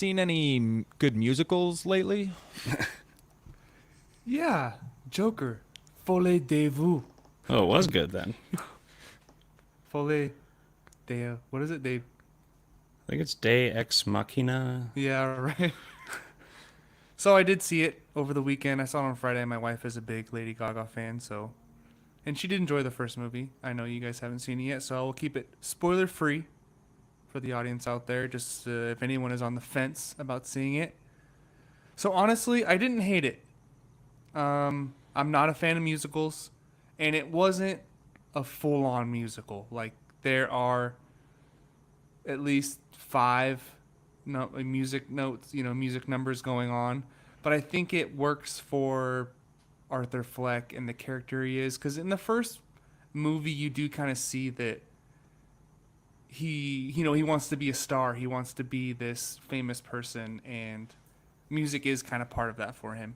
seen any good musicals lately? Yeah, Joker, Folie de Vous, Oh, it was good then. Folie de what is it? They I think it's Day Ex Machina. yeah right. So I did see it over the weekend. I saw it on Friday. My wife is a big Lady Gaga fan, so and she did enjoy the first movie. I know you guys haven't seen it yet, so I will keep it spoiler free for the audience out there. Just if anyone is on the fence about seeing it. So honestly, I didn't hate it. I'm not a fan of musicals, and it wasn't a full-on musical. Like there are at least five music notes, music numbers going on. But I think it works for Arthur Fleck and the character he is, because in the first movie you do kind of see that he wants to be a star, he wants to be this famous person, and music is kind of part of that for him.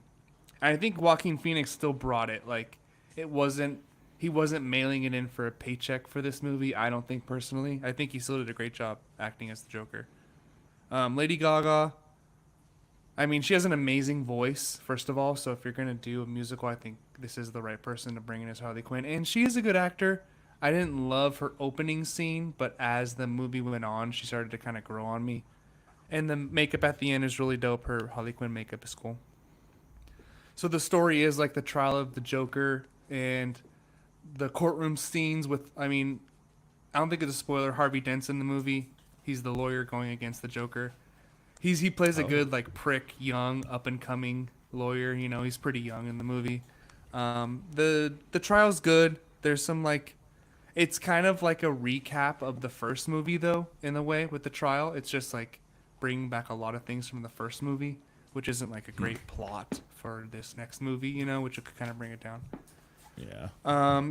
And I think Joaquin Phoenix still brought it. Like he wasn't mailing it in for a paycheck for this movie. I don't think personally. I think he still did a great job acting as the Joker. Lady Gaga, I mean, she has an amazing voice, first of all. So if you're going to do a musical, I think this is the right person to bring in as Harley Quinn. And she is a good actor. I didn't love her opening scene, but as the movie went on, she started to kind of grow on me. And the makeup at the end is really dope. Her Harley Quinn makeup is cool. So the story is like the trial of the Joker and the courtroom scenes with, I mean, I don't think it's a spoiler, Harvey Dent's in the movie. He's the lawyer going against the Joker. He plays a good like prick, young, up and coming lawyer. He's pretty young in the movie. The trial's good. There's some like, it's kind of like a recap of the first movie though, in a way with the trial. It's just like bringing back a lot of things from the first movie, which isn't like a great plot for this next movie, which could kind of bring it down. Yeah.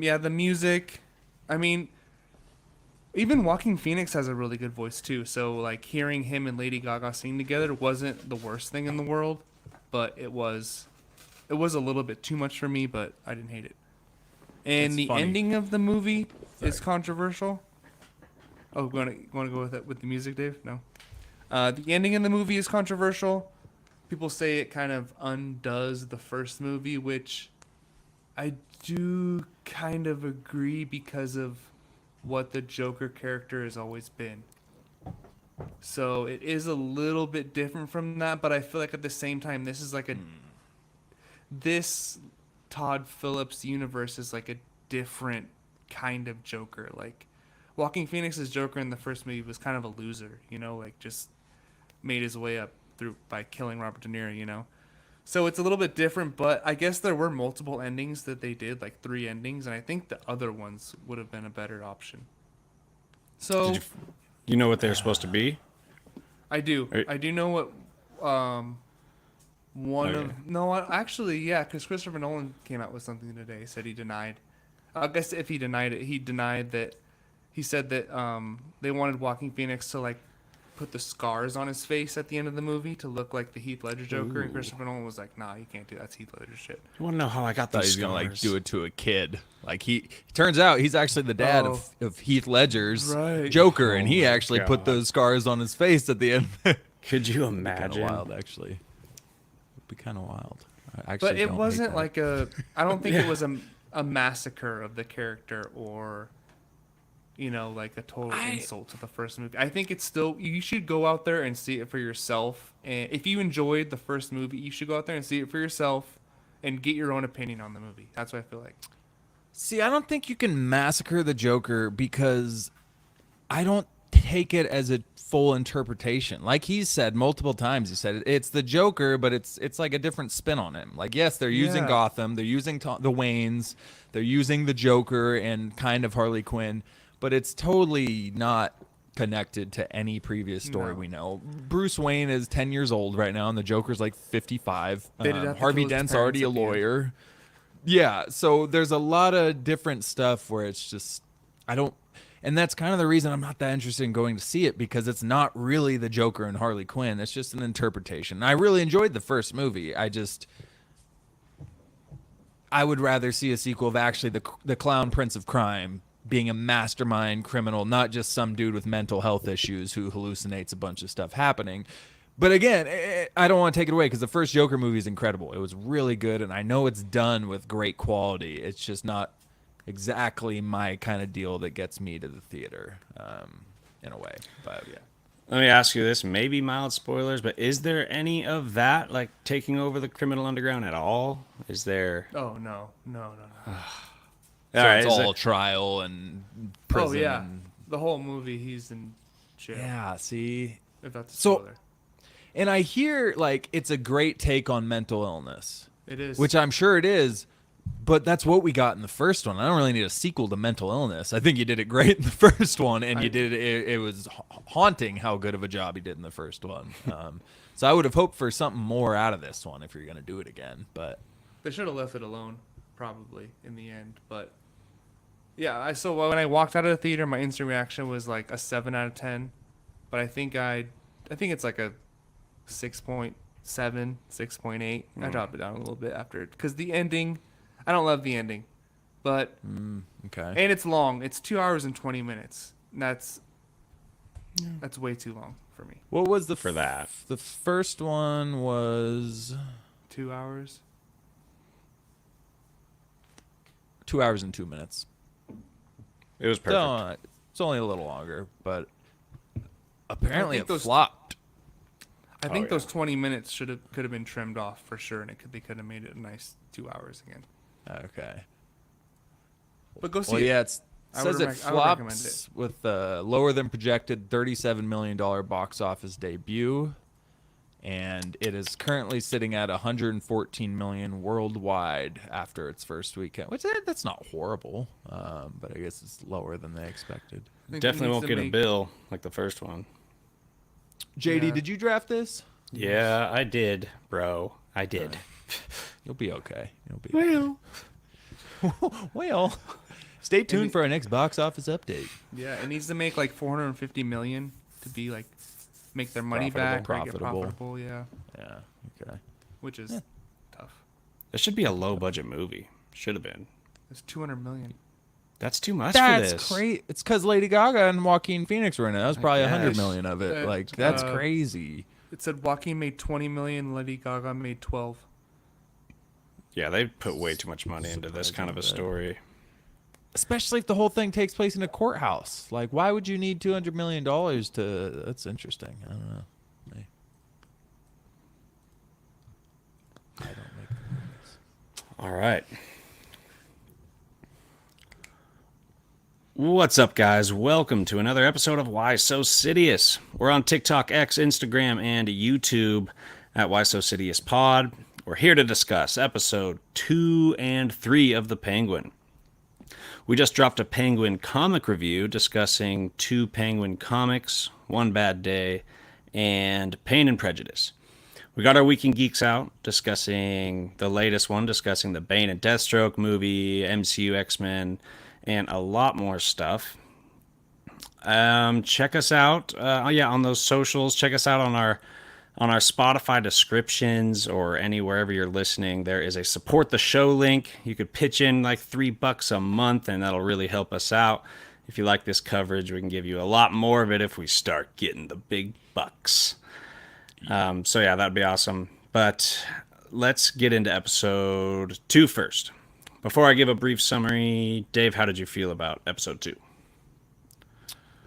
Yeah, the music. I mean, even Joaquin Phoenix has a really good voice too. So like hearing him and Lady Gaga sing together wasn't the worst thing in the world, but it was a little bit too much for me, but I didn't hate it. And It's the funny. ending of the movie is Sorry. controversial. Oh, want to go with it with the music, Dave? No. The ending in the movie is controversial. People say it kind of undoes the first movie, which I do kind of agree because of what the Joker character has always been. So it is a little bit different from that, but I feel like at the same time, this is like this Todd Phillips universe is like a different kind of Joker. Like Joaquin Phoenix's Joker in the first movie was kind of a loser, like just made his way up through by killing Robert De Niro. So it's a little bit different, but I guess there were multiple endings that they did, like 3 endings, and I think the other ones would have been a better option. So You know what they're supposed to be? I do. Are- I do know what one Okay. of no, actually, yeah, because Christopher Nolan came out with something today. Said he denied. I guess if he denied it, he denied that. He said that they wanted Joaquin Phoenix to like put the scars on his face at the end of the movie to look like the Heath Ledger Joker, and Ooh. Christopher Nolan was like, "Nah, you can't do that. That's Heath Ledger shit." You want to know how I got Thought he these was gonna like scars? do it to a kid. Like he turns out he's actually the dad of Heath Ledger's Right. Joker, and Oh he my actually put God. those scars on his face at the end. Could you Kind of imagine? wild, actually. It'd be kind of wild. I actually But it don't hate wasn't that. like a. I don't think it Yeah. was a massacre of the character or, like a total insult to the first movie. I think it's still. You should go out there and see it for yourself. And if you enjoyed the first movie, you should go out there and see it for yourself, and get your own opinion on the movie. That's what I feel like. See, I don't think you can massacre the Joker because I don't take it as a full interpretation. Like he's said multiple times, he said it's the Joker, but it's like a different spin on him. Like yes, they're using Yeah. Gotham, they're using the Waynes, they're using the Joker and kind of Harley Quinn, but it's totally not connected to any previous story No. we know. Bruce Wayne is 10 years old right now, and the Joker's like 55. They did have to Harvey kill his Dent's parents already a at the end. lawyer. Yeah, so there's a lot of different stuff where it's just and that's kind of the reason I'm not that interested in going to see it, because it's not really the Joker and Harley Quinn. It's just an interpretation. I really enjoyed the first movie. I would rather see a sequel of actually the Clown Prince of Crime being a mastermind criminal, not just some dude with mental health issues who hallucinates a bunch of stuff happening. But again, I don't want to take it away because the first Joker movie is incredible. It was really good, and I know it's done with great quality. It's just not exactly my kind of deal that gets me to the theater, in a way. But yeah. Let me ask you this, maybe mild spoilers, but is there any of that, like, taking over the criminal underground at all? Is there... Oh, no. So All right, it's is all it- trial and Oh, prison. yeah. And, The whole movie, he's in jail. yeah, see? If that's a So- spoiler. And I hear, like, it's a great take on mental illness, It is. which I'm sure it is, but that's what we got in the first one. I don't really need a sequel to Mental Illness. I think you did it great in the first one, and you did it was haunting how good of a job you did in the first one. So I would have hoped for something more out of this one if you're going to do it again, but... They should have left it alone, probably, in the end. But, yeah, so when I walked out of the theater, my instant reaction was like a 7 out of 10. But I think it's like a 6.7, 6.8. I dropped it down a little bit after it. Because the ending, I don't love the ending. But, Okay. and it's long. It's 2 hours and 20 minutes. And that's way too long for me. What was the... For that. The first one was 2 hours? 2 hours and 2 minutes. It was perfect. So, it's only a little longer, but apparently think it those- flopped. I think yeah. those 20 minutes could have been trimmed off for sure, and they could have made it a nice 2 hours again. Okay. But go see Well, it. yeah, it I says would it rec- I would recommend flops with a lower than projected $37 million box office debut, and it is currently sitting at $114 million worldwide after its first weekend, which that's not horrible, but I guess it's lower than they expected. I think it Definitely needs won't to get a make- bill like the first one. JD, Yeah. did you draft this? Yeah, I did, bro. I did. You'll be okay. You'll be well. Stay tuned for our next box office update. Yeah, it needs to make like 450 million to be like make their money back, or get Profitable. profitable. Yeah, Yeah. Okay. which is tough. This should be a low budget movie. Should have been. It's 200 million. That's too much for this. That's great. It's because Lady Gaga and Joaquin Phoenix were in it. That was probably guess. 100 million of it. Like that's Uh, crazy. It said Joaquin made 20 million, Lady Gaga made 12. Yeah, they put way too much money into this kind of a story. Especially if the whole thing takes place in a courthouse. Like, why would you need $200 million to? That's interesting. I don't know. I don't make movies. All right. What's up, guys? Welcome to another episode of Why So Sidious. We're on TikTok, X, Instagram, and YouTube at Why So Sidious Pod. We're here to discuss episode 2 and 3 of The Penguin. We just dropped a Penguin comic review discussing 2 Penguin comics, One Bad Day, and Pain and Prejudice. We got our Weekend Geeks out discussing the latest one, discussing the Bane and Deathstroke movie, MCU X-Men, and a lot more stuff. Check us out on those socials. Check us out on our Spotify descriptions or wherever you're listening. There is a support the show link. You could pitch in like $3 a month, and that'll really help us out. If you like this coverage, we can give you a lot more of it if we start getting the big bucks. So yeah, that'd be awesome. But let's get into episode 2 first. Before I give a brief summary, Dave, how did you feel about episode 2?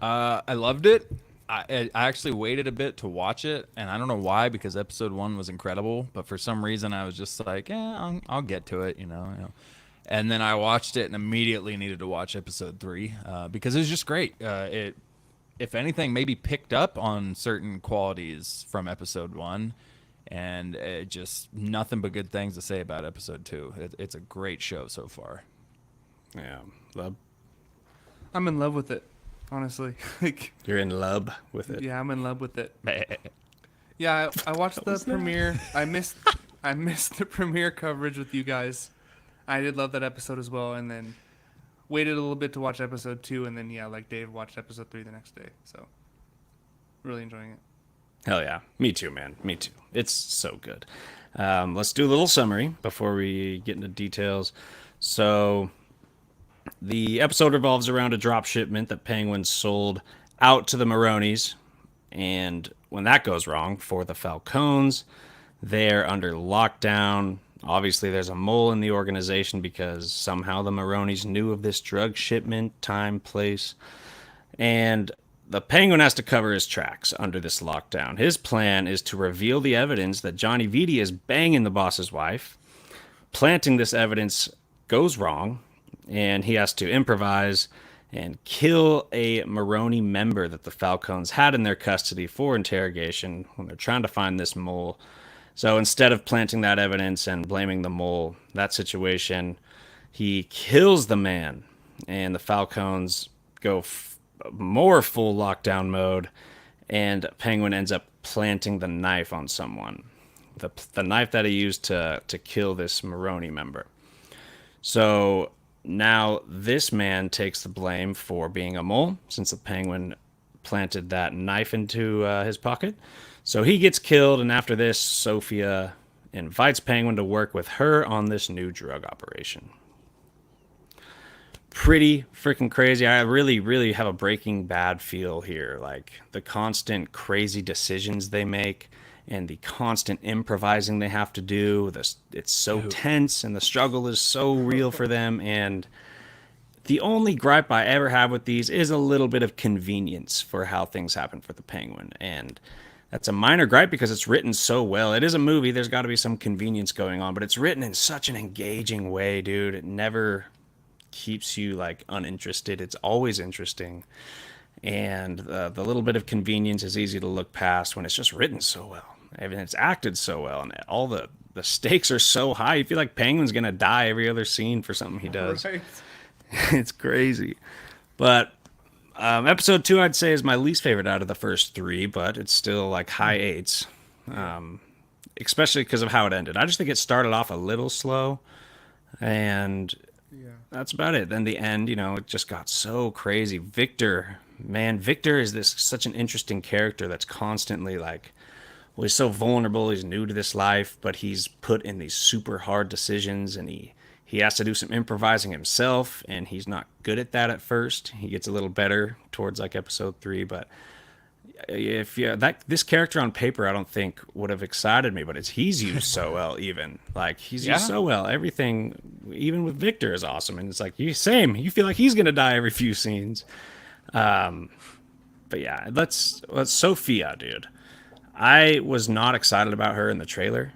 I loved it. I actually waited a bit to watch it, and I don't know why, because episode 1 was incredible. But for some reason, I was just like, I'll get to it, you know. And then I watched it and immediately needed to watch episode 3 because it was just great. It, if anything, maybe picked up on certain qualities from episode 1, and it just nothing but good things to say about episode 2. It's a great show so far. Yeah, love. I'm in love with it, honestly. Like, You're in love with it. yeah, I'm in love with it. Yeah, I watched the premiere. I missed the premiere coverage with you guys. I did love that episode as well, and then waited a little bit to watch episode 2, and then like Dave watched episode 3 the next day. So really enjoying it. Hell yeah. Me too, man. Me too. It's so good. Let's do a little summary before we get into details. So the episode revolves around a drop shipment that Penguin sold out to the Maronis. And when that goes wrong for the Falcones, they're under lockdown. Obviously, there's a mole in the organization because somehow the Maronis knew of this drug shipment, time, place. And the Penguin has to cover his tracks under this lockdown. His plan is to reveal the evidence that Johnny Vitti is banging the boss's wife. Planting this evidence goes wrong, and he has to improvise and kill a Maroni member that the Falcones had in their custody for interrogation when they're trying to find this mole. So instead of planting that evidence and blaming the mole, that situation, he kills the man, and the Falcones go more full lockdown mode, and Penguin ends up planting the knife on someone. The knife that he used to kill this Maroni member. So now this man takes the blame for being a mole, since the Penguin planted that knife into his pocket. So he gets killed, and after this, Sophia invites Penguin to work with her on this new drug operation. Pretty freaking crazy. I really, really have a Breaking Bad feel here. Like the constant crazy decisions they make and the constant improvising they have to do. It's so tense, and the struggle is so real for them. And the only gripe I ever have with these is a little bit of convenience for how things happen for the Penguin. And that's a minor gripe because it's written so well. It is a movie. There's got to be some convenience going on, but it's written in such an engaging way, dude. It never keeps you like uninterested. It's always interesting. And the little bit of convenience is easy to look past when it's just written so well. And it's acted so well, and all the stakes are so high. You feel like Penguin's gonna die every other scene for something he does. Right. It's crazy. But episode 2, I'd say, is my least favorite out of the first 3, but it's still like high 8s, especially because of how it ended. I just think it started off a little slow, and that's about it. Then the end, it just got so crazy. Victor is such an interesting character that's constantly like, well, he's so vulnerable. He's new to this life, but he's put in these super hard decisions, and he has to do some improvising himself, and he's not good at that at first. He gets a little better towards like episode 3, but this character on paper, I don't think would have excited me, but he's used so well. Even like he's used so well. Everything, even with Victor, is awesome, and it's like you feel like he's gonna die every few scenes. But yeah, let's Sophia, dude. I was not excited about her in the trailer.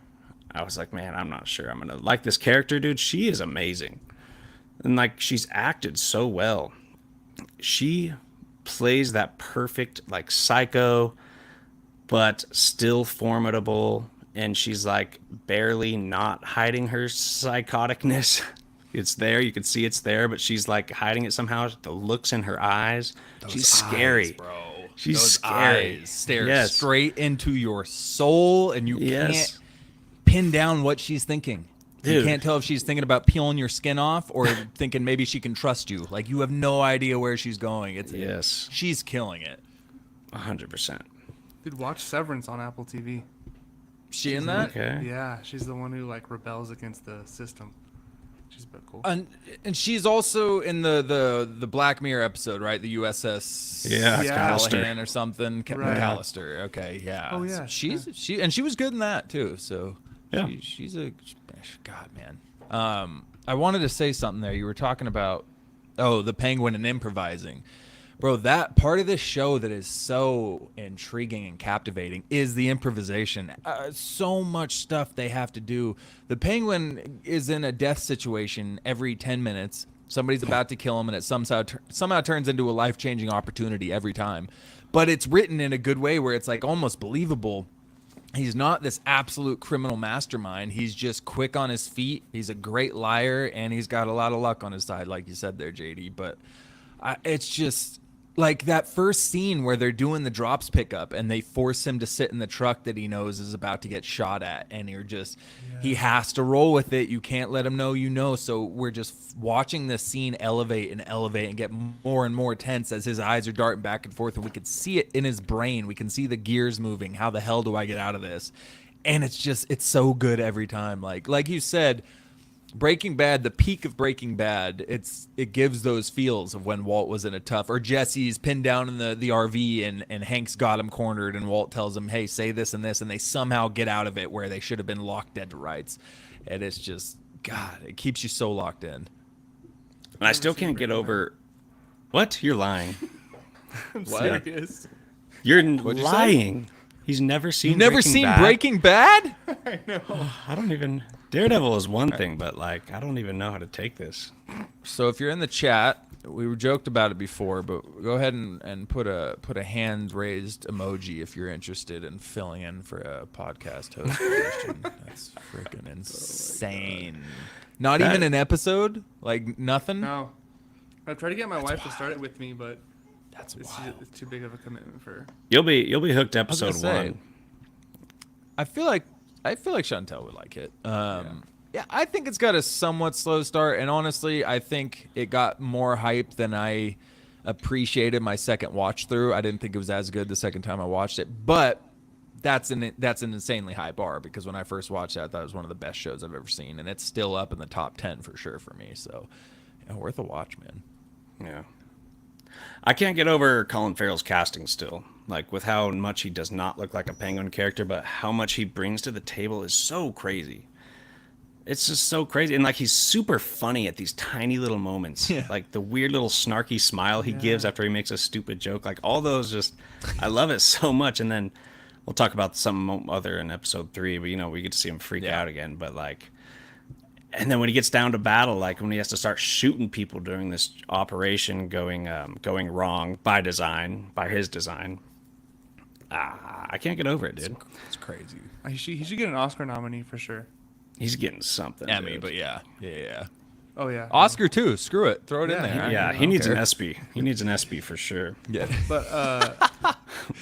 I was like, man, I'm not sure I'm gonna like this character, dude. She is amazing, and like she's acted so well. She plays that perfect like psycho, but still formidable, and she's like barely not hiding her psychoticness. It's there, you can see it's there, but she's like hiding it somehow. The looks in her eyes, she's scary, bro. She's scary. Eyes stare straight into your soul, and you can't pin down what she's thinking. Dude. You can't tell if she's thinking about peeling your skin off or thinking maybe she can trust you. Like, you have no idea where she's going. She's killing it. 100%. Dude, watch Severance on Apple TV. She in that? Okay. Yeah, she's the one who like rebels against the system. She's a bit cool. And she's also in the Black Mirror episode, right? The USS Callahan or something. Right. McAllister. Okay, yeah. Oh yeah. She was good in that too. So yeah, she's a god, man. I wanted to say something there. You were talking about the Penguin and improvising. Bro, that part of this show that is so intriguing and captivating is the improvisation. So much stuff they have to do. The Penguin is in a death situation every 10 minutes. Somebody's about to kill him, and it somehow turns into a life-changing opportunity every time. But it's written in a good way where it's like almost believable. He's not this absolute criminal mastermind. He's just quick on his feet. He's a great liar, and he's got a lot of luck on his side, like you said there, JD. But it's just like that first scene where they're doing the drops pickup and they force him to sit in the truck that he knows is about to get shot at, and he has to roll with it. You can't let him know. So we're just watching this scene elevate and get more and more tense as his eyes are darting back and forth, and we can see it in his brain. We can see the gears moving. How the hell do I get out of this? And it's so good every time. Like you said, Breaking Bad, the peak of Breaking Bad, it gives those feels of when Walt was in a tough, or Jesse's pinned down in the RV and Hank's got him cornered and Walt tells him, hey, say this and this, and they somehow get out of it where they should have been locked dead to rights. And it's just, God, it keeps you so locked in. And I still can't get over... What? You're lying. I'm serious. You're What'd you lying. He's never seen You've never Breaking seen Bad? Breaking Bad? I know. I don't even... Daredevil is one thing, but like I don't even know how to take this. So if you're in the chat, we were joked about it before, but go ahead and put a hand raised emoji if you're interested in filling in for a podcast host position. That's freaking insane. Not even an episode? Like nothing? No. I tried to get my wife to start it with me, but That's it's wild. too big of a commitment for her. You'll be hooked I was gonna episode say, 1. I feel like Chantel would like it. Yeah, I think it's got a somewhat slow start, and honestly, I think it got more hype than I appreciated my second watch through. I didn't think it was as good the second time I watched it, but that's an insanely high bar because when I first watched that, I thought it was one of the best shows I've ever seen, and it's still up in the top 10 for sure for me. So, yeah, worth a watch, man. Yeah. I can't get over Colin Farrell's casting still. Like with how much he does not look like a Penguin character, but how much he brings to the table is so crazy. It's just so crazy. And like he's super funny at these tiny little moments. Yeah. Like the weird little snarky smile he gives after he makes a stupid joke. Like all those just I love it so much. And then we'll talk about something other in episode 3, but you know, we get to see him freak out again. But like and then when he gets down to battle, like when he has to start shooting people during this operation going wrong by his design. I can't get over it, dude. It's crazy. He should get an Oscar nominee for sure. He's getting something. Emmy, dude. but yeah. Oh yeah. Oscar too. Screw it. Throw it in there. Yeah, he needs an ESPY. He needs an ESPY for sure. Yeah. But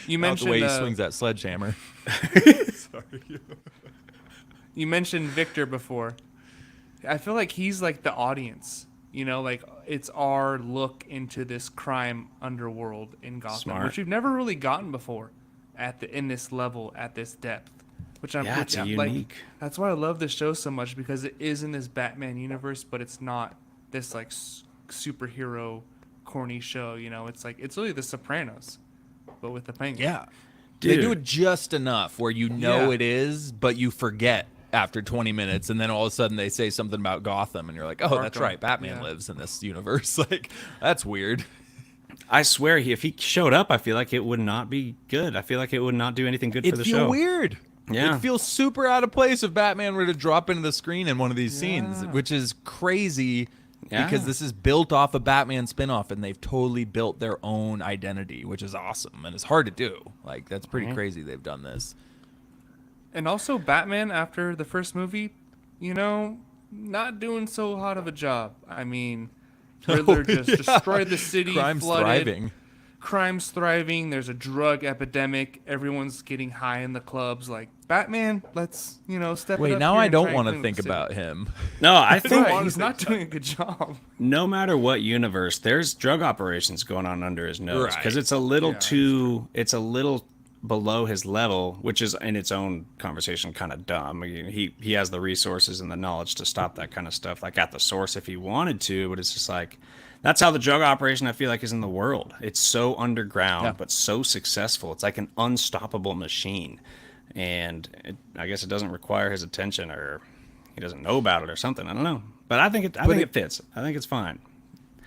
you Not mentioned the way he swings that sledgehammer. You mentioned Victor before. I feel like he's like the audience. You know, like it's our look into this crime underworld in Gotham, Smart. which we've never really gotten before in this level, at this depth. Which It's like, unique. that's why I love this show so much because it is in this Batman universe, but it's not this like superhero corny show. You know, it's like it's really The Sopranos, but with the Penguin. Yeah. Dude. They do it just enough where you know Yeah. it is, but you forget after 20 minutes, and then all of a sudden they say something about Gotham, and you're like, oh, that's Arkham. right, Batman Yeah. lives in this universe. Like, that's weird. I swear, if he showed up, I feel like it would not be good. I feel like it would not do anything good for It'd the feel show. weird. Yeah. It feels super out of place if Batman were to drop into the screen in one of these scenes, which is crazy Yeah. because this is built off a Batman spinoff, and they've totally built their own identity, which is awesome, and it's hard to do. Like, that's pretty crazy they've done this. And also Batman after the first movie, you know, not doing so hot of a job. I mean, Riddler just destroyed the city, Crime's flooded. thriving. Crime's thriving. There's a drug epidemic. Everyone's getting high in the clubs. Like, Batman, let's, you know, step it Wait, up now here I and don't try and want to clean up think the city. about him. No, I think Right, he's not doing a good job. no matter what universe, there's drug operations going on under his nose because Right. it's a little Yeah, it's a little below his level, which is in its own conversation kind of dumb. I mean, he has the resources and the knowledge to stop that kind of stuff, like at the source if he wanted to, but it's just like that's how the drug operation I feel like is in the world. It's so underground, but so successful. It's like an unstoppable machine, and I guess it doesn't require his attention, or he doesn't know about it, or something. I don't know, but I think it fits. I think it's fine.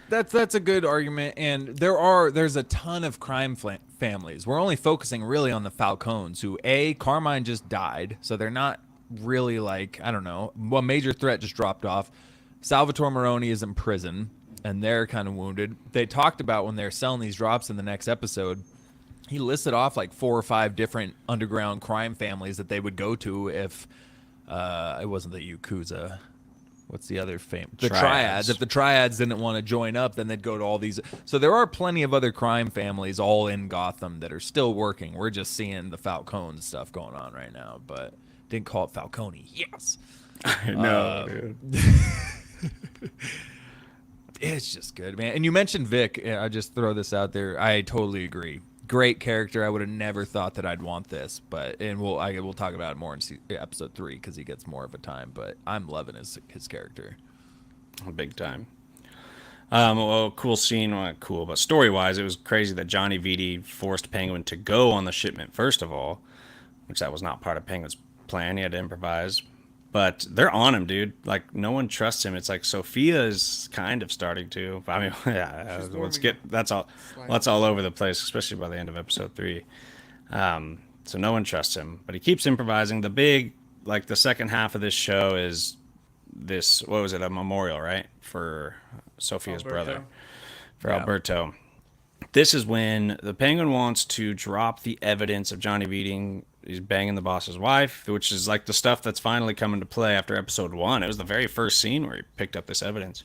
That's a good argument, and there's a ton of crime families. We're only focusing really on the Falcones, who Carmine just died, so they're not really like, I don't know, one major threat just dropped off. Salvatore Maroni is in prison, and they're kind of wounded. They talked about when they're selling these drops in the next episode, he listed off like 4 or 5 different underground crime families that they would go to if it wasn't the Yakuza. What's the other the Triads. If the Triads didn't want to join up, then they'd go to all these. So there are plenty of other crime families all in Gotham that are still working. We're just seeing the Falcone stuff going on right now, but didn't call it Falcone. Yes. No, dude. It's just good, man. And you mentioned Vic. I just throw this out there. I totally agree. great character. I would have never thought that I'd want this, but we'll talk about it more in episode 3 because he gets more of a time. But I'm loving his character, big time. Well, cool scene, well, cool, but story-wise, it was crazy that Johnny Vitti forced Penguin to go on the shipment first of all, which that was not part of Penguin's plan. He had to improvise, but they're on him, dude. Like no one trusts him. It's like Sophia is kind of starting to. I mean, yeah, that's all. That's all over the place, especially by the end of episode 3. So no one trusts him, but he keeps improvising. The second half of this show is this. What was it? A memorial, right, for Sophia's brother, for Alberto. This is when the Penguin wants to drop the evidence of Johnny Vitti. He's banging the boss's wife, which is like the stuff that's finally come into play after episode 1. It was the very first scene where he picked up this evidence.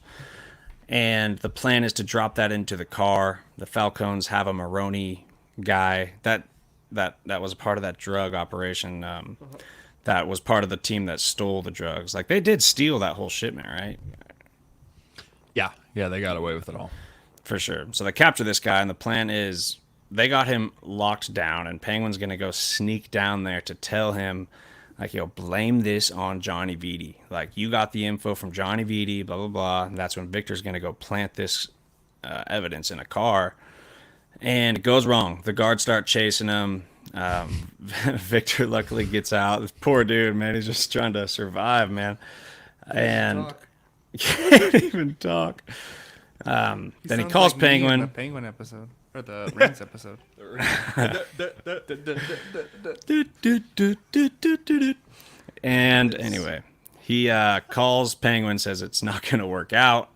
And the plan is to drop that into the car. The Falcones have a Maroni guy that was a part of that drug operation. That was part of the team that stole the drugs. Like they did steal that whole shipment, right? Yeah, they got away with it all. For sure. So they capture this guy, and the plan is they got him locked down, and Penguin's going to go sneak down there to tell him, like, yo, blame this on Johnny Vitti. Like, you got the info from Johnny Vitti, blah, blah, blah. And that's when Victor's going to go plant this evidence in a car. And it goes wrong. The guards start chasing him. Victor luckily gets out. This poor dude, man, he's just trying to survive, man. And can't even talk. Then he calls like Penguin. The Penguin episode or the Rings episode. And anyway, he calls Penguin, says it's not going to work out.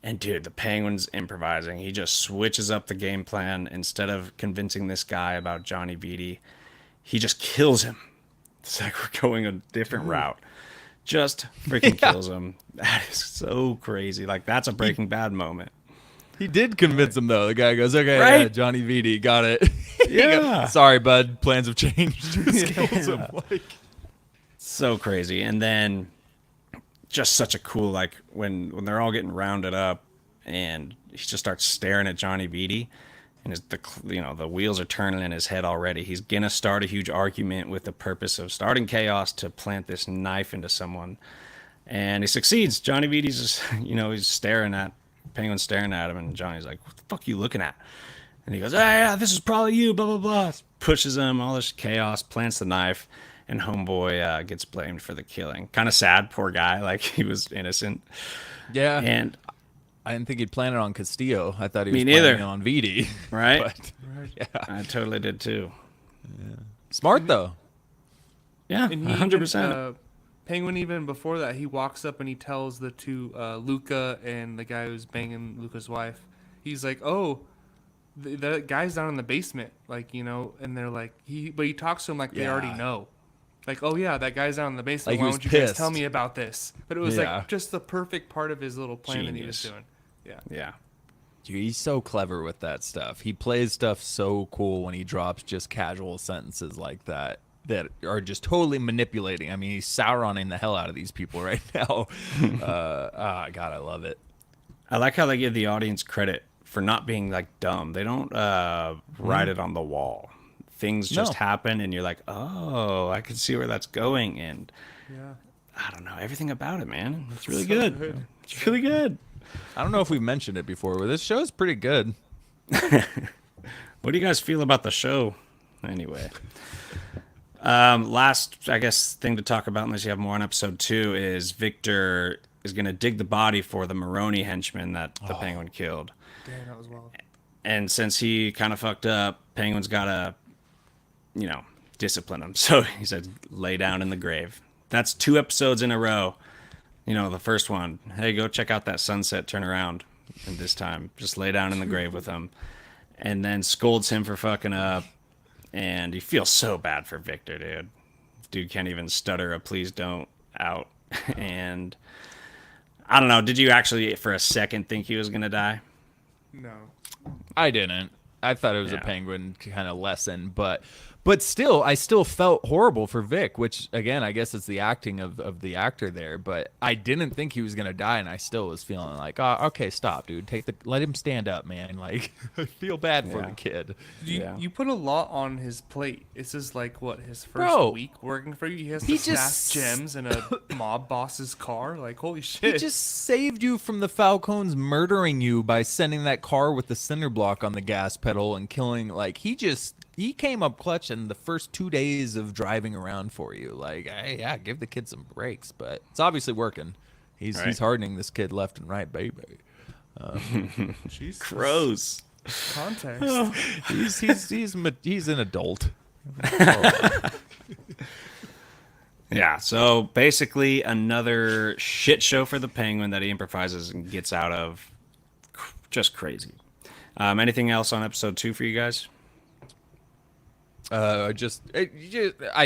And dude, the Penguin's improvising. He just switches up the game plan. Instead of convincing this guy about Johnny Vitti, he just kills him. It's like we're going a different route. Just freaking kills him. That is so crazy. Like, that's a Breaking Bad moment. He did convince him, though. The guy goes, okay, right? Yeah, Johnny Vitti, got it. Yeah. Goes, sorry, bud. Plans have changed. Just kills him. Like, so crazy. And then just such a cool, like, when they're all getting rounded up and he just starts staring at Johnny Vitti. And the wheels are turning in his head already. He's going to start a huge argument with the purpose of starting chaos to plant this knife into someone. And he succeeds. Johnny Vitti's just, he's staring at, Penguin's staring at him. And Johnny's like, what the fuck are you looking at? And he goes, yeah, this is probably you, blah, blah, blah. Pushes him, all this chaos, plants the knife. And homeboy gets blamed for the killing. Kind of sad, poor guy. Like, he was innocent. yeah. And I didn't think he'd plan it on Castillo. I thought he was Me neither. planning it on Vitti. Right? But, yeah. I totally did too. Smart, though. Yeah, And he 100%. Penguin, even before that, he walks up and he tells the two, Luca and the guy who's banging Luca's wife, he's like, oh, the guy's down in the basement, like, and they're like, but he talks to him like they already know. Like, oh yeah, that guy's down in the basement. Like, Why he was don't you guys pissed. tell me about this? But it was Yeah. like just the perfect part of his little plan that he was Genius. doing. Yeah. Yeah. Dude, he's so clever with that stuff. He plays stuff so cool when he drops just casual sentences like that are just totally manipulating. I mean, he's Sauroning the hell out of these people right now. God, I love it. I like how they give the audience credit for not being like dumb. They don't write it on the wall. Things just happen and you're like, oh, I can see where that's going. And Yeah. I don't know, everything about it, man. It's really good. It's really good. I don't know if we've mentioned it before, but this show is pretty good. What do you guys feel about the show? Anyway. Last, I guess, thing to talk about, unless you have more on episode 2, is Victor is going to dig the body for the Maroni henchman that the Penguin killed. Damn, that was wild. And since he kind of fucked up, Penguin's got to, discipline him. So he said, lay down in the grave. That's 2 episodes in a row. The first one, hey, go check out that sunset, turn around. And this time, just lay down in the grave with him. And then scolds him for fucking up. And you feel so bad for Victor, dude. Dude can't even stutter a please don't out. And I don't know, did you actually for a second think he was going to die? No. I didn't. I thought it was a Yeah. Penguin kind of lesson, but But still, I still felt horrible for Vic, which again, I guess it's the acting of the actor there. But I didn't think he was gonna die, and I still was feeling like, oh, okay, stop, dude, let him stand up, man. Like, I feel bad for the kid. You put a lot on his plate. This is like what his first Bro, week working for you. He has he to stash just- gems in a mob boss's car. Like, holy He shit! just saved you from the Falcones murdering you by sending that car with the cinder block on the gas pedal and killing. Like, he came up clutch in the first 2 days of driving around for you. Like, hey, yeah, give the kid some breaks, but it's obviously working. He's hardening this kid left and right, baby. Jesus. Gross. Context. He's an adult. Yeah, so basically another shit show for the Penguin that he improvises and gets out of. Just crazy. Anything else on episode 2 for you guys? I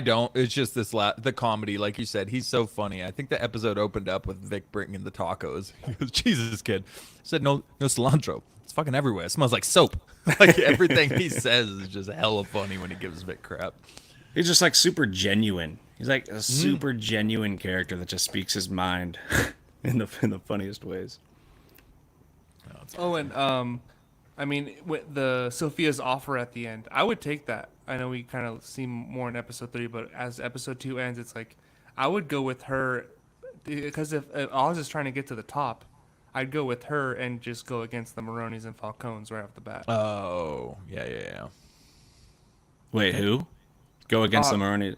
don't. It's just the comedy, like you said. He's so funny. I think the episode opened up with Vic bringing the tacos. He goes, "Jesus, kid." I said, "No cilantro. It's fucking everywhere. It smells like soap." Like, everything he says is just hella funny when he gives Vic crap. He's just like super genuine. He's like a super genuine character that just speaks his mind in the funniest ways. Oh, and I mean, with the Sophia's offer at the end, I would take that. I know we kind of see more in episode 3, but as episode 2 ends, it's like I would go with her, because if Oz is trying to get to the top, I'd go with her and just go against the Maronis and Falcones right off the bat. Oh, yeah. Wait, who? Go against the Maroni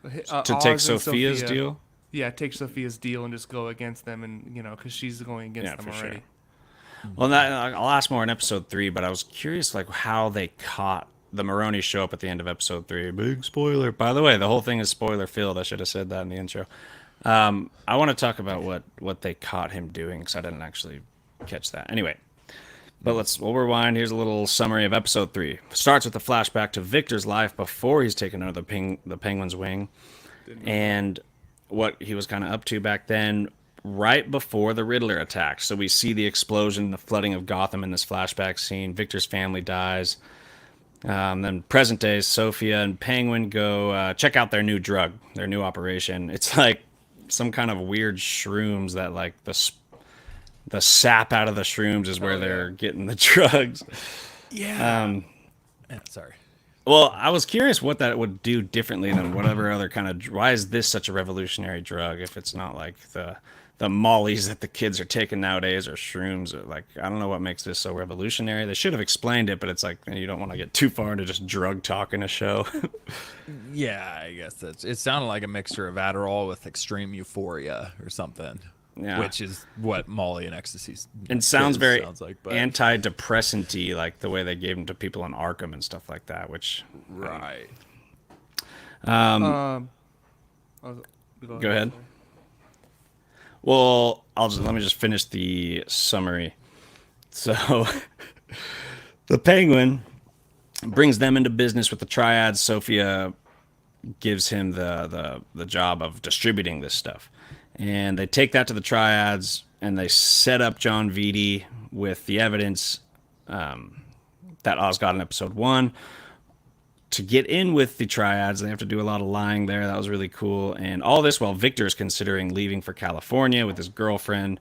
to Oz take and Sophia's Sophia. deal? Yeah, take Sophia's deal and just go against them, and because she's going against them for already. sure. Well, I'll ask more in episode 3, but I was curious like how they caught the Maroni show up at the end of episode 3. Big spoiler. By the way, the whole thing is spoiler filled. I should have said that in the intro. I want to talk about what they caught him doing, because I didn't actually catch that. Anyway, but we'll rewind. Here's a little summary of episode 3. Starts with a flashback to Victor's life before he's taken under the Penguin's wing, and what he was kind of up to back then, right before the Riddler attacks. So we see the explosion, the flooding of Gotham in this flashback scene. Victor's family dies. Then present day, Sophia and Penguin go check out their new drug, their new operation. It's like some kind of weird shrooms that like the sap out of the shrooms is where they're getting the drugs. Yeah. Sorry. Well, I was curious what that would do differently than whatever other kind of. Why is this such a revolutionary drug if it's not like the mollies that the kids are taking nowadays or shrooms? Or like, I don't know what makes this so revolutionary. They should have explained it, but it's like you don't want to get too far into just drug talk in a show. Yeah, I guess it sounded like a mixture of Adderall with extreme euphoria or something. Yeah. Which is what Molly and ecstasy It sounds very like, but antidepressant-y, like the way they gave them to people in Arkham and stuff like that. Which right. Go Go ahead. Well, let me just finish the summary. So, the Penguin brings them into business with the Triads. Sophia gives him the job of distributing this stuff, and they take that to the Triads and they set up John Vitti with the evidence that Oz got in episode 1. To get in with the Triads, they have to do a lot of lying there. That was really cool. And all this while Victor is considering leaving for California with his girlfriend,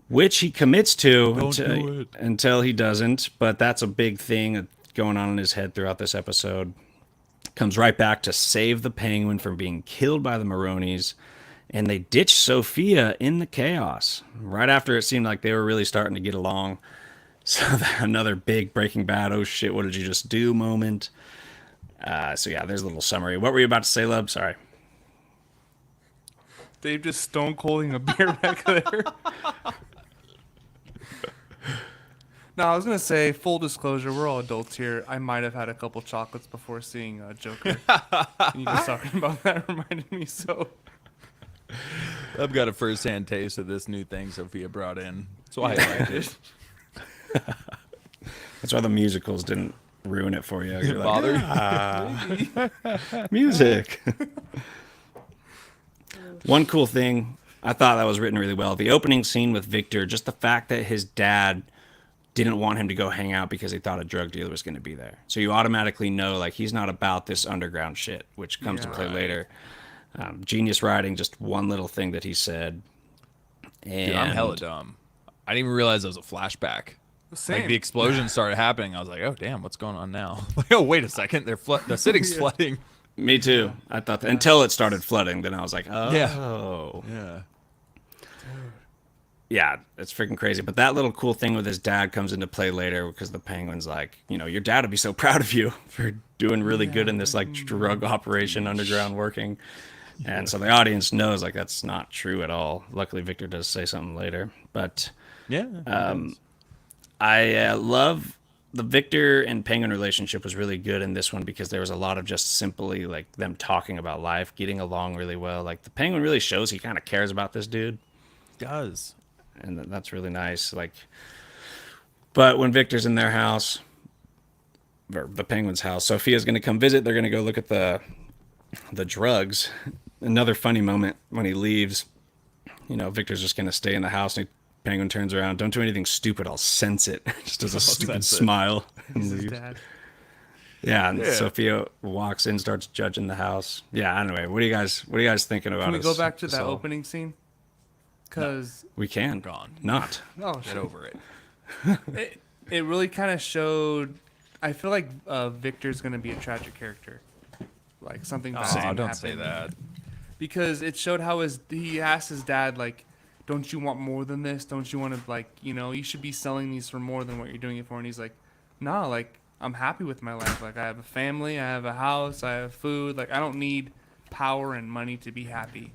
which he commits to until he doesn't. But that's a big thing going on in his head throughout this episode. Comes right back to save the Penguin from being killed by the Maronis. And they ditch Sophia in the chaos right after it seemed like they were really starting to get along. So another big Breaking Bad, oh shit, what did you just do moment. So yeah, there's a little summary. What were you about to say, Lub? Sorry. Dave just stone colding a beer back there. No, I was gonna say, full disclosure, we're all adults here. I might have had a couple chocolates before seeing Joker. And you just talking about that reminded me so. I've got a first-hand taste of this new thing Sophia brought in. That's why I liked it. That's why the musicals didn't ruin it for you. You're Bother. Music. One cool thing, I thought that was written really well. The opening scene with Victor, just the fact that his dad didn't want him to go hang out because he thought a drug dealer was going to be there. So you automatically know like he's not about this underground shit, which comes to play later. Genius writing, just one little thing that he said. And Dude, I'm hella dumb. I didn't even realize it was a flashback. Same. Like the explosion started happening. I was like, oh damn, what's going on now? Like, oh wait a second, the city's flooding. Me too. I thought that until it started flooding, then I was like, oh. Yeah. Yeah, it's freaking crazy. But that little cool thing with his dad comes into play later because the Penguin's like, you know, your dad would be so proud of you for doing really good in this like drug operation underground working. And so the audience knows like that's not true at all. Luckily, Victor does say something later. But I love the Victor and Penguin relationship was really good in this one because there was a lot of just simply like them talking about life, getting along really well. Like the Penguin really shows he kind of cares about this dude. Does. And that's really nice. Like, but when Victor's in their house, or the Penguin's house, Sophia's going to come visit. They're going to go look at the drugs. Another funny moment when he leaves, you know, Victor's just going to stay in the house and Penguin turns around. Don't do anything stupid. I'll sense it. Just does a stupid smile. And leaves. Dad. Yeah, and Sophia walks in, starts judging the house. Yeah. Anyway, what are you guys thinking about? Can we go back to that opening scene? Because we can. Gone. Not. Oh, Get over it. it really kind of showed. I feel like Victor's going to be a tragic character, like something bad. Oh, don't happen. say that. Because it showed how he asked his dad, like, don't you want more than this? Don't you want to, like, you know, you should be selling these for more than what you're doing it for. And he's like, nah, like, I'm happy with my life. Like, I have a family, I have a house, I have food. Like, I don't need power and money to be happy.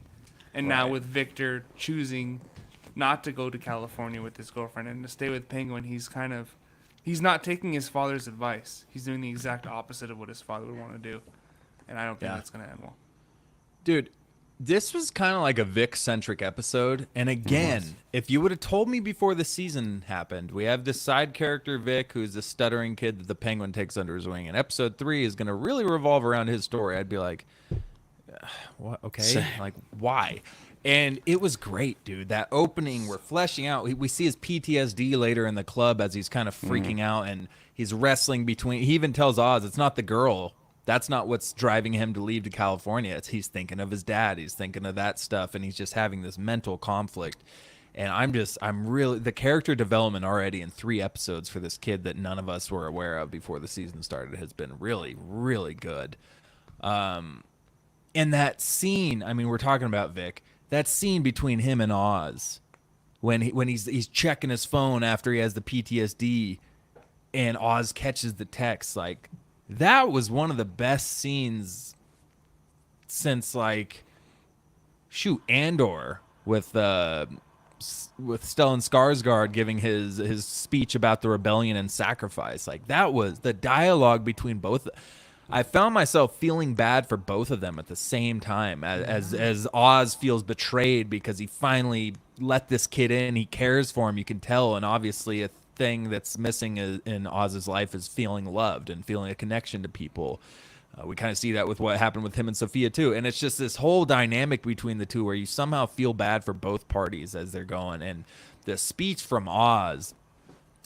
And now with Victor choosing not to go to California with his girlfriend and to stay with Penguin, he's not taking his father's advice. He's doing the exact opposite of what his father would want to do. And I don't think that's going to end well. Dude, this was kind of like a Vic-centric episode. And again, if you would have told me before the season happened, we have this side character, Vic, who's a stuttering kid that the Penguin takes under his wing. And episode 3 is going to really revolve around his story. I'd be like, what? Okay. Like, why? And it was great, dude. That opening, we're fleshing out. We see his PTSD later in the club as he's kind of freaking out and he's wrestling between. He even tells Oz it's not the girl. That's not what's driving him to leave to California. He's thinking of his dad. He's thinking of that stuff. And he's just having this mental conflict. And I'm really, the character development already in 3 episodes for this kid that none of us were aware of before the season started has been really, really good. And that scene, I mean, we're talking about Vic. That scene between him and Oz, when he's checking his phone after he has the PTSD, and Oz catches the text, like that was one of the best scenes since like Andor with Stellan Skarsgård giving his speech about the rebellion and sacrifice. Like that was the dialogue between both. I found myself feeling bad for both of them at the same time as Oz feels betrayed because he finally let this kid in. He cares for him, you can tell. And obviously a thing that's missing in Oz's life is feeling loved and feeling a connection to people. We kind of see that with what happened with him and Sophia too. And it's just this whole dynamic between the two where you somehow feel bad for both parties as they're going. And the speech from Oz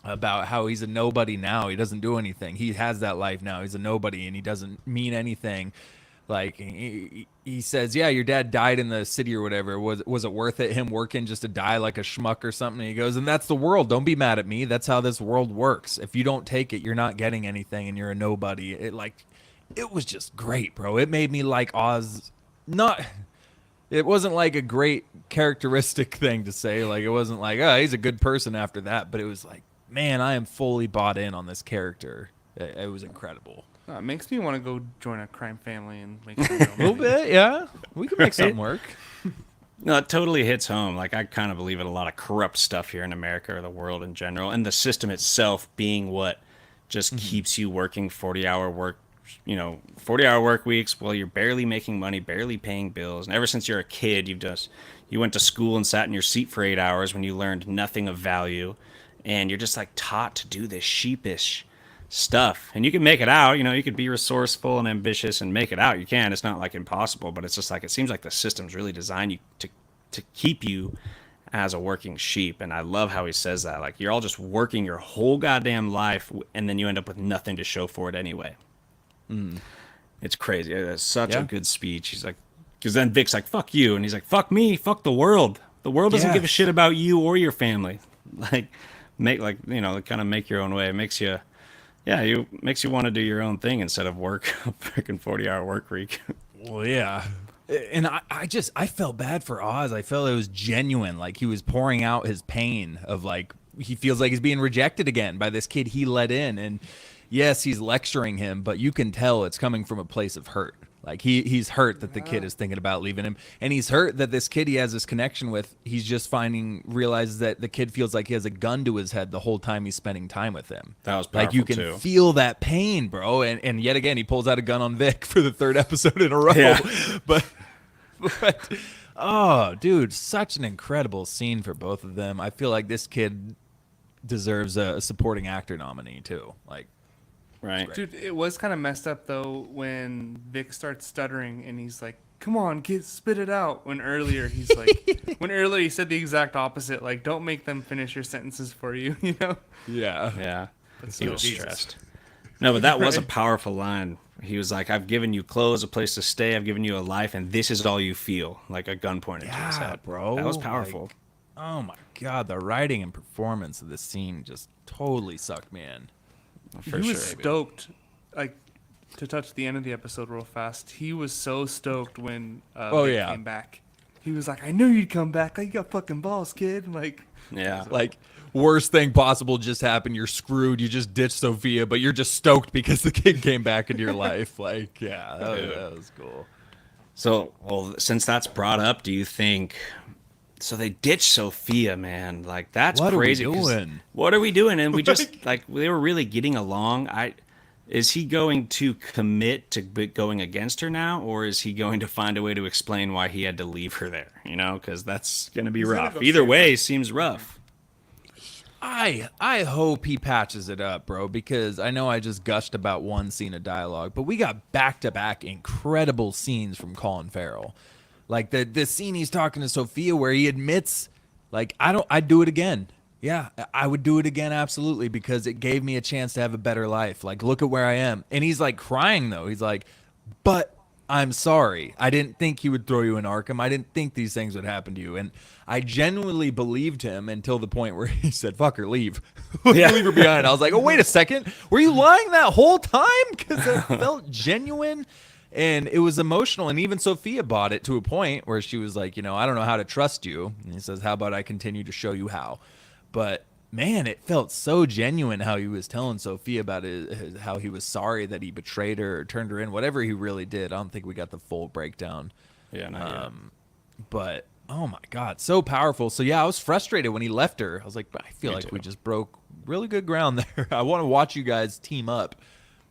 about how he's a nobody now. He doesn't do anything. He has that life now. He's a nobody and he doesn't mean anything. Like he says, yeah, your dad died in the city or whatever. Was it worth it, him working just to die like a schmuck or something? And he goes, and that's the world. Don't be mad at me. That's how this world works. If you don't take it, you're not getting anything and you're a nobody. It was just great, bro. It made me like Oz. It wasn't like a great characteristic thing to say. Like it wasn't like, oh, he's a good person after that. But it was like, man, I am fully bought in on this character. It was incredible. It makes me want to go join a crime family and make some real A little bit, yeah. We could make something work. No, it totally hits home. Like, I kind of believe in a lot of corrupt stuff here in America or the world in general. And the system itself being what just keeps you working 40-hour work, 40-hour work weeks while you're barely making money, barely paying bills. And ever since you're a kid, you went to school and sat in your seat for 8 hours when you learned nothing of value. And you're just like taught to do this sheepish stuff. And you can make it out, you could be resourceful and ambitious and make it out. You can. It's not like impossible, but it's just like, it seems like the system's really designed you to keep you as a working sheep. And I love how he says that. Like, you're all just working your whole goddamn life, and then you end up with nothing to show for it anyway. It's crazy. It's such a good speech. He's like, because then Vic's like, fuck you. And he's like, fuck me, fuck the world. The world doesn't give a shit about you or your family. Like, kind of make your own way. It makes you, makes you want to do your own thing instead of work a freaking 40-hour work week. Well, yeah. And I felt bad for Oz. I felt it was genuine. Like, he was pouring out his pain of, like, he feels like he's being rejected again by this kid he let in. And yes, he's lecturing him, but you can tell it's coming from a place of hurt. Like, he's hurt that the kid is thinking about leaving him. And he's hurt that this kid he has this connection with, he's just realizes that the kid feels like he has a gun to his head the whole time he's spending time with him. That was powerful, like, you can feel that pain, bro. And yet again, he pulls out a gun on Vic for the third episode in a row. Yeah. But oh, dude, such an incredible scene for both of them. I feel like this kid deserves a supporting actor nominee too. Like, right. Dude, it was kind of messed up though when Vic starts stuttering and he's like, "Come on, kid, spit it out." When earlier he's like, he said the exact opposite. Like, don't make them finish your sentences for you. You know? Yeah. He was Jesus. stressed. No, but that was a powerful line. He was like, I've given you clothes, a place to stay, I've given you a life, and this is all you feel. Like a gun pointed to his head. Bro. That was powerful. Like, oh my God, the writing and performance of this scene just totally sucked me in. For He sure. was stoked. Like, to touch the end of the episode real fast, he was so stoked when Vic came back. He was like, "I knew you'd come back. Like, you got fucking balls, kid." Like, Yeah. Like, worst thing possible just happened. You're screwed. You just ditched Sophia, but you're just stoked because the kid came back into your life. Like, yeah, that was cool. So, well, since that's brought up, do you think... So they ditched Sophia, man. Like, that's crazy. What are we doing? What are we doing? And we just, like, they were really getting along. Is he going to commit to going against her now, or is he going to find a way to explain why he had to leave her there? You know, because that's going to be rough. Either way, seems rough. I hope he patches it up, bro, because I know I just gushed about one scene of dialogue, but we got back-to-back incredible scenes from Colin Farrell. Like, the scene he's talking to Sophia where he admits, like, I'd do it again. Yeah, I would do it again, absolutely, because it gave me a chance to have a better life. Like, look at where I am. And he's, like, crying, though. He's like, but I'm sorry. I didn't think he would throw you in Arkham. I didn't think these things would happen to you. And I genuinely believed him until the point where he said, fuck her, leave. Leave her behind. I was like, oh, wait a second. Were you lying that whole time? Because it felt genuine. And it was emotional. And even Sophia bought it to a point where she was like, I don't know how to trust you. And he says, how about I continue to show you how? But man, it felt so genuine how he was telling Sophia about how he was sorry that he betrayed her or turned her in, whatever he really did. I don't think we got the full breakdown. Yeah, not yet. But oh my God, so powerful. So yeah, I was frustrated when he left her. I was like, I feel like we just broke really good ground there. I want to watch you guys team up.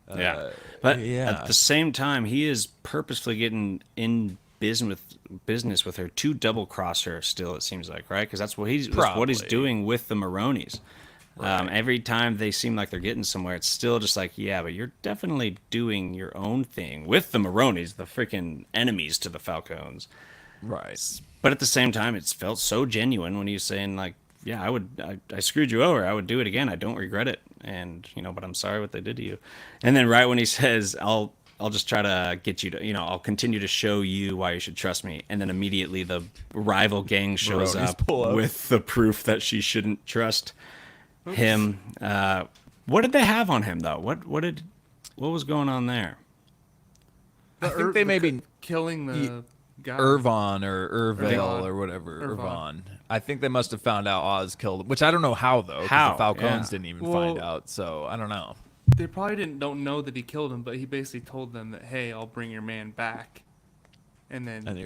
But at the same time, he is purposefully getting in business with her to double cross her still, it seems like, right? Because that's what he's doing with the Maronis. Right. Every time they seem like they're getting somewhere, it's still just like, yeah, but you're definitely doing your own thing with the Maronis, the freaking enemies to the Falcones. Right. But at the same time, it's felt so genuine when he's saying, like, yeah, I screwed you over. I would do it again. I don't regret it. And, but I'm sorry what they did to you. And then right when he says, I'll just try to get you to, I'll continue to show you why you should trust me. And then immediately the rival gang shows up with the proof that she shouldn't trust him. What did they have on him, though? What was going on there? I think they maybe killing the guy. Irvon or Irvale or whatever. Irvon. I think they must have found out Oz killed him, which I don't know how, though. Because the Falcones didn't even find out, so I don't know. They probably don't know that he killed him, but he basically told them that, hey, I'll bring your man back. And then he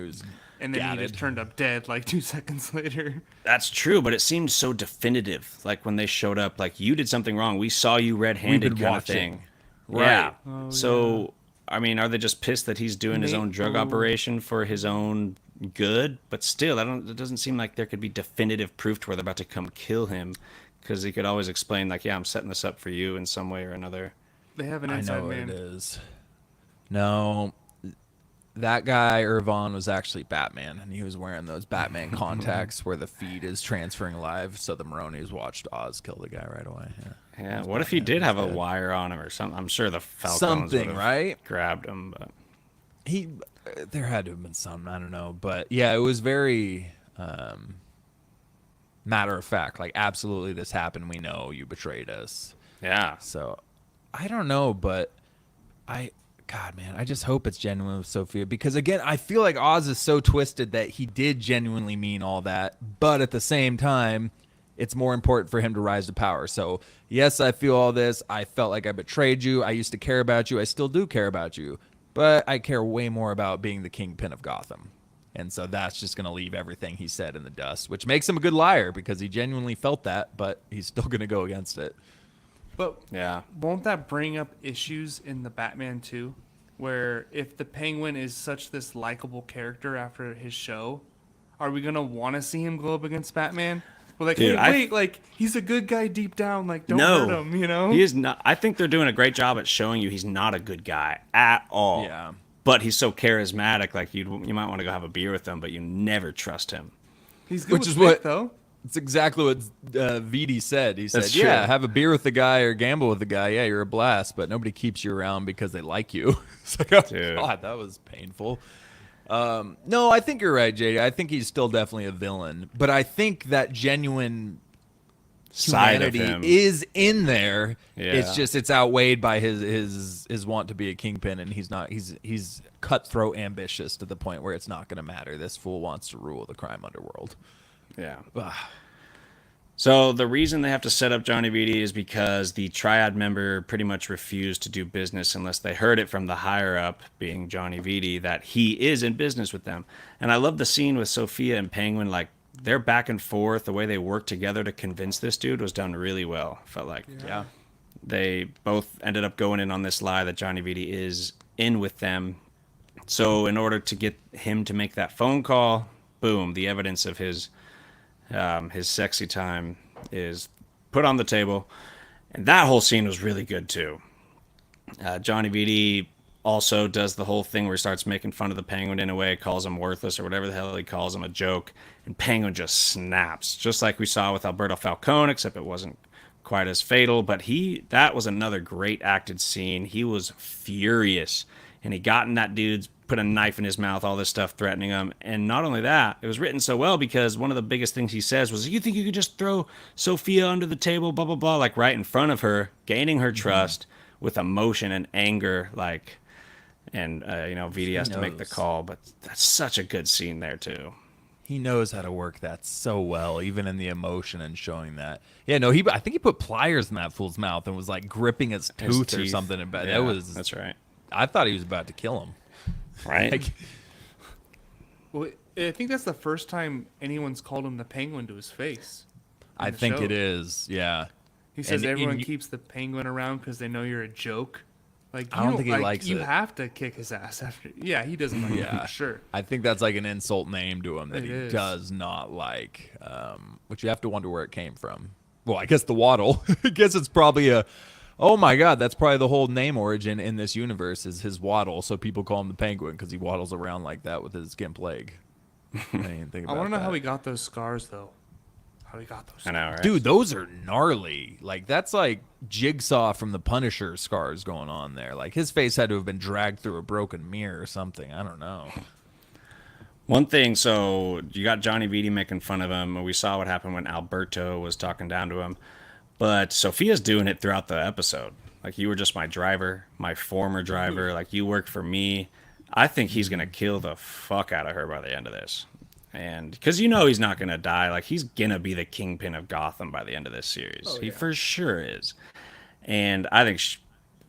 just turned up dead like 2 seconds later. That's true, but it seemed so definitive. Like when they showed up, like, you did something wrong. We saw you red-handed kind of thing. Right. Yeah. Oh, so, I mean, are they just pissed that he's doing his own drug operation for his own good? But still, it doesn't seem like there could be definitive proof to where they're about to come kill him. Because he could always explain, like, yeah, I'm setting this up for you in some way or another. They have an inside man. I know what it is. No, that guy Irvon was actually Batman, and he was wearing those Batman contacts where the feed is transferring live. So the Maronis watched Oz kill the guy right away. Yeah. What if he did have a wire on him or something? I'm sure the Falcons Something, would've right? grabbed him, but There had to have been something, I don't know, but yeah, it was very matter of fact. Like, absolutely, this happened. We know you betrayed us. yeah. So I don't know, but God, man, I just hope it's genuine with Sophia, because again, I feel like Oz is so twisted that he did genuinely mean all that, but at the same time, it's more important for him to rise to power. So yes, I feel all this. I felt like I betrayed you. I used to care about you. I still do care about you, but I care way more about being the kingpin of Gotham. And so that's just going to leave everything he said in the dust, which makes him a good liar because he genuinely felt that, but he's still going to go against it. But Yeah. won't that bring up issues in the Batman too? Where if the Penguin is such this likable character after his show, are we gonna want to see him go up against Batman? We're like, Dude, hey, wait, like he's a good guy deep down. Like, don't No, hurt him, you know? he is not. I think they're doing a great job at showing you he's not a good guy at all. Yeah. But he's so charismatic. Like you might want to go have a beer with him, but you never trust him. He's good Which with is Vic, what- though. It's exactly what Vidi said. He said, That's yeah, true. have a beer with the guy or gamble with the guy. Yeah, you're a blast, but nobody keeps you around because they like you. It's like, oh, Dude. God, that was painful. No, I think you're right, JD. I think he's still definitely a villain. But I think that genuine Side of humanity him. is in there. Yeah. It's just it's outweighed by his want to be a kingpin, and he's cutthroat ambitious to the point where it's not going to matter. This fool wants to rule the crime underworld. Yeah. Ugh. So the reason they have to set up Johnny Vitti is because the Triad member pretty much refused to do business unless they heard it from the higher up, being Johnny Vitti, that he is in business with them. And I love the scene with Sophia and Penguin, like they're back and forth. The way they work together to convince this dude was done really well. Felt like Yeah. they both ended up going in on this lie that Johnny Vitti is in with them. So in order to get him to make that phone call, boom, the evidence of his sexy time is put on the table. And that whole scene was really good too. Johnny Vitti also does the whole thing where he starts making fun of the Penguin in a way, calls him worthless or whatever the hell he calls him, a joke. And Penguin just snaps, just like we saw with Alberto Falcone, except it wasn't quite as fatal. But that was another great acted scene. He was furious. And he got in that dude's, put a knife in his mouth, all this stuff, threatening him. And not only that, it was written so well because one of the biggest things he says was, you think you could just throw Sophia under the table, blah, blah, blah, like right in front of her, gaining her trust with emotion and anger, like, and, Vitti has to make the knows. call. But that's such a good scene there, too. He knows how to work that so well, even in the emotion and showing that. Yeah, no, I think he put pliers in that fool's mouth and was like gripping his tooth or teeth. something. But Yeah, that's right. I thought he was about to kill him. Right? Like, Well, I think that's the first time anyone's called him the Penguin to his face. I the think show. it is. Yeah. He says And- everyone and- keeps the Penguin around because they know you're a joke. Like, I don't think he like, likes you it. have to kick his ass after. Yeah, he doesn't like it Yeah. for sure. I think that's like an insult name to him that It he is. does not like, which you have to wonder where it came from. Well, I guess the waddle. I guess it's probably oh my God, that's probably the whole name origin in this universe is his waddle. So people call him the Penguin because he waddles around like that with his gimp leg. I didn't think I about want to know that. how he got those scars, though. How he got those I know, right? Dude, those are gnarly. Like, that's like Jigsaw from the Punisher scars going on there. Like, his face had to have been dragged through a broken mirror or something. I don't know. One thing, so you got Johnny Vitti making fun of him. We saw what happened when Alberto was talking down to him. But Sophia's doing it throughout the episode. Like, you were just my driver, my former driver. Like, you worked for me. I think he's going to kill the fuck out of her by the end of this. And because he's not going to die. Like, he's going to be the kingpin of Gotham by the end of this series. He for sure is. And I think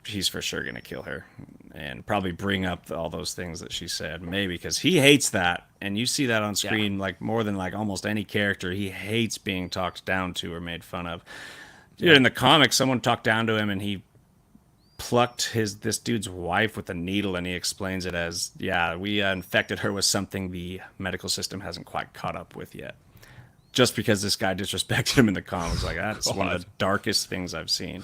he's for sure going to kill her and probably bring up all those things that she said. Maybe because he hates that. And you see that on screen like more than like almost any character. He hates being talked down to or made fun of. Dude, in the comics, someone talked down to him and he plucked this dude's wife with a needle, and he explains it as, we infected her with something the medical system hasn't quite caught up with yet. Just because this guy disrespected him in the comics. Like, that's one of the darkest things I've seen.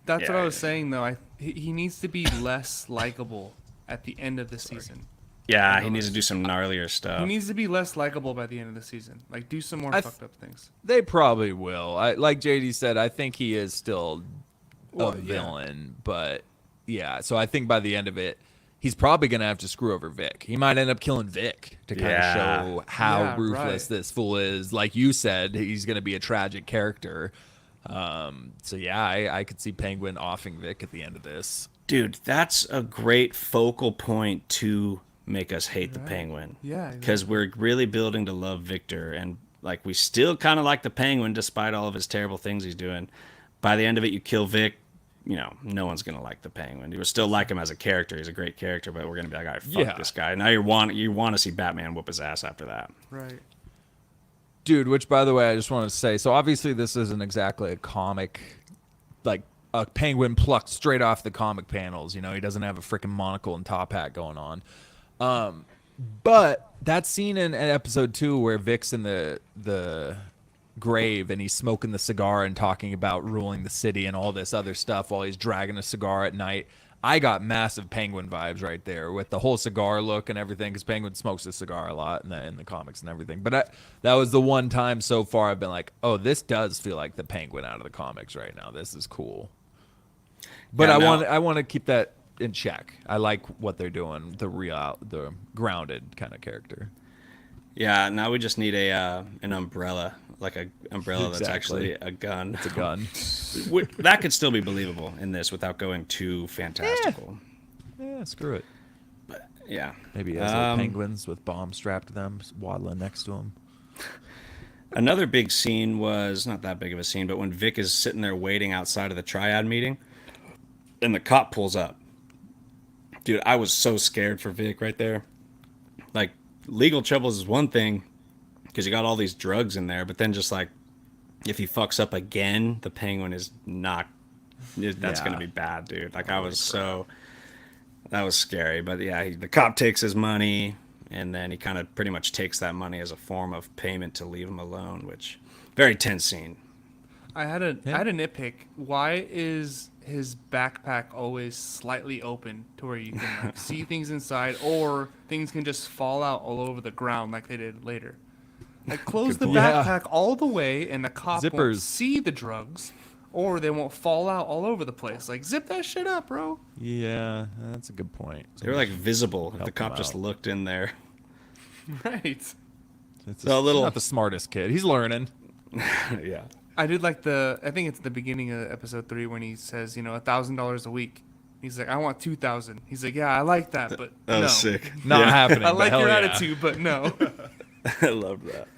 That's what Yeah. I was saying, though. He needs to be less likable at the end of the season. Yeah, he needs to do some gnarlier stuff. He needs to be less likable by the end of the season. Like, do some more fucked up things. They probably will. Like JD said, I think he is still a villain, but yeah. So I think by the end of it, he's probably gonna have to screw over Vic. He might end up killing Vic to kind of show how ruthless this fool is. Like you said, he's gonna be a tragic character. So yeah, I could see Penguin offing Vic at the end of this. Dude, that's a great focal point to make us hate the Penguin. Yeah. Because we're really building to love Victor, and like we still kind of like the Penguin despite all of his terrible things he's doing. By the end of it, you kill Vic, you know, no one's gonna like the Penguin. You will still like him as a character. He's a great character, but we're gonna be like, all right, fuck this guy. Now you want to see Batman whoop his ass after that. Right. Dude, which by the way, I just want to say, so obviously this isn't exactly a comic, like a Penguin plucked straight off the comic panels. You know, he doesn't have a freaking monocle and top hat going on. But that scene in episode 2 where Vic's in the grave and he's smoking the cigar and talking about ruling the city and all this other stuff while he's dragging a cigar at night, I got massive Penguin vibes right there with the whole cigar look and everything, because Penguin smokes a cigar a lot in the comics and everything. But that was the one time so far I've been like, oh, this does feel like the Penguin out of the comics right now. This is cool. But I want to keep that in check. I like what they're doing, the grounded kind of character. Yeah, now we just need an umbrella, like an umbrella that's actually a gun. It's a gun. That could still be believable in this without going too fantastical. Yeah, screw it. But yeah, maybe he has little penguins with bombs strapped to them, waddling next to him. Another big scene was not that big of a scene, but when Vic is sitting there waiting outside of the triad meeting, and the cop pulls up. Dude, I was so scared for Vic right there. Like, legal troubles is one thing, because you got all these drugs in there, but then just like, if he fucks up again, the Penguin is not, that's going to be bad, dude. Like, that was scary. But yeah, the cop takes his money, and then he kind of pretty much takes that money as a form of payment to leave him alone, which, very tense scene. I had a nitpick. Why is his backpack always slightly open to where you can like, see things inside, or things can just fall out all over the ground like they did later? Like, close the backpack all the way, and the cop won't see the drugs, or they won't fall out all over the place. Like, zip that shit up, bro. Yeah, that's a good point. They were like visible if the cop just looked in there. Right. He's not the smartest kid. He's learning. Yeah. I did like I think it's the beginning of episode 3 when he says, $1,000 a week. He's like, I want 2,000. He's like, yeah, I like that, but that no. was sick. Not happening. I like your yeah. attitude, but no. I love that.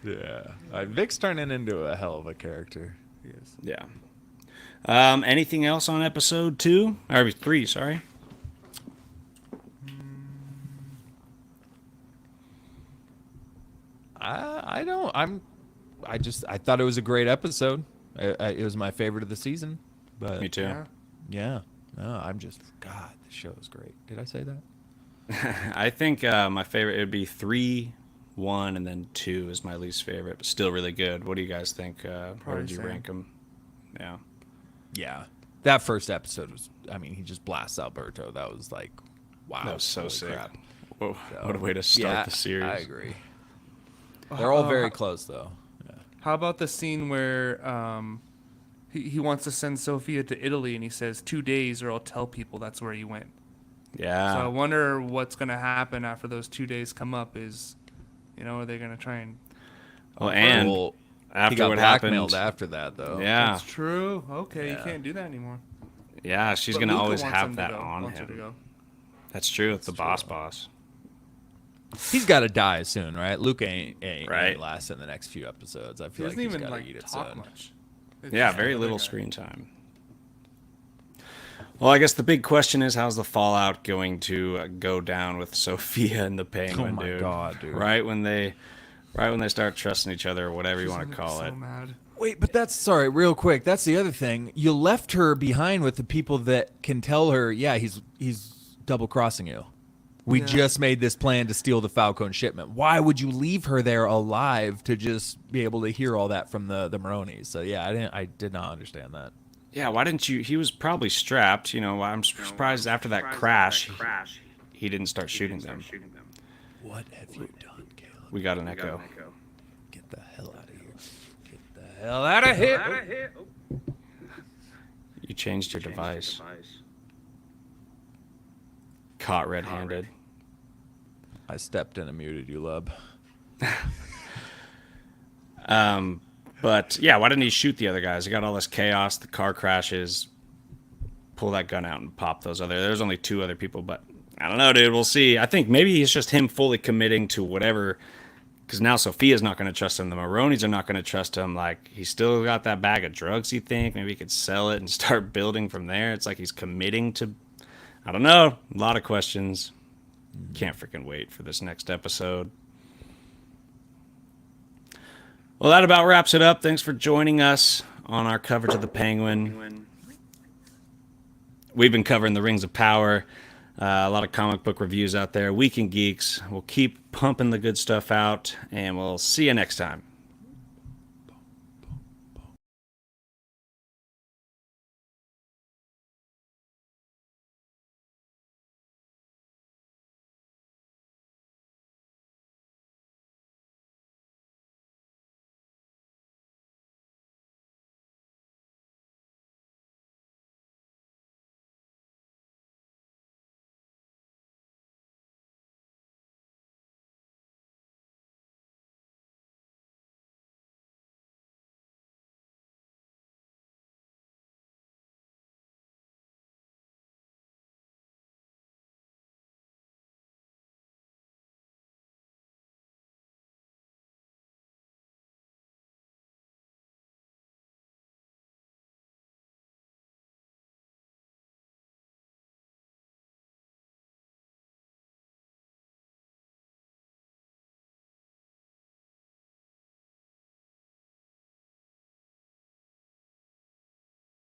Yeah. Vic's turning into a hell of a character. He is. Yeah. Anything else on episode 2? Or 3, sorry. I thought it was a great episode. It was my favorite of the season. But Me too. Yeah. No, God, the show is great. Did I say that? I think my favorite, it would be 3, 1, and then 2 is my least favorite, but still really good. What do you guys think? Where did you rank them? Yeah. Yeah. That first episode was, he just blasts Alberto. That was like, wow. That was so sick. Crap. Whoa, what a way to start the series. I agree. They're all very close, though. Yeah. How about the scene where he wants to send Sophia to Italy, and he says 2 days, or I'll tell people that's where he went. Yeah. So I wonder what's going to happen after those 2 days come up. Are they going to try and? Well, and after he got what blackmailed happened after that, though. Yeah. That's true. Okay, you can't do that anymore. Yeah, she's But going to Luca always wants have him that to go, on wants her to him. go. That's true. It's the boss. He's got to die soon, right? Luke ain't Right. last in the next few episodes. I He feel like doesn't he's even got to eat it talk soon. much. Yeah, very little screen time. Well, I guess the big question is, how's the fallout going to go down with Sophia and the Penguin, Oh my dude? God, dude. Right when they start trusting each other, or whatever you want to call it. So mad. Wait, but sorry, real quick. That's the other thing. You left her behind with the people that can tell her, yeah, he's double crossing you. We just made this plan to steal the Falcone shipment. Why would you leave her there alive to just be able to hear all that from the Maronis? So yeah, I did not understand that. Yeah, why didn't you? He was probably strapped. I'm surprised after that crash, he didn't start shooting them. What have you done, Caleb? We got an echo. Get the hell out of here. Get the hell out of here. You changed your device. Caught red-handed. I stepped in and muted you, Lub. But yeah, why didn't he shoot the other guys? He got all this chaos, the car crashes. Pull that gun out and pop those other. There's only 2 other people, but I don't know, dude. We'll see. I think maybe it's just him fully committing to whatever. Because now Sophia's not going to trust him. The Maronis are not going to trust him. Like, he's still got that bag of drugs, you think? Maybe he could sell it and start building from there. It's like he's committing to... I don't know. A lot of questions. Can't freaking wait for this next episode. Well, that about wraps it up. Thanks for joining us on our coverage of the Penguin. We've been covering the Rings of Power. A lot of comic book reviews out there. Weekend Geeks. We'll keep pumping the good stuff out, and we'll see you next time.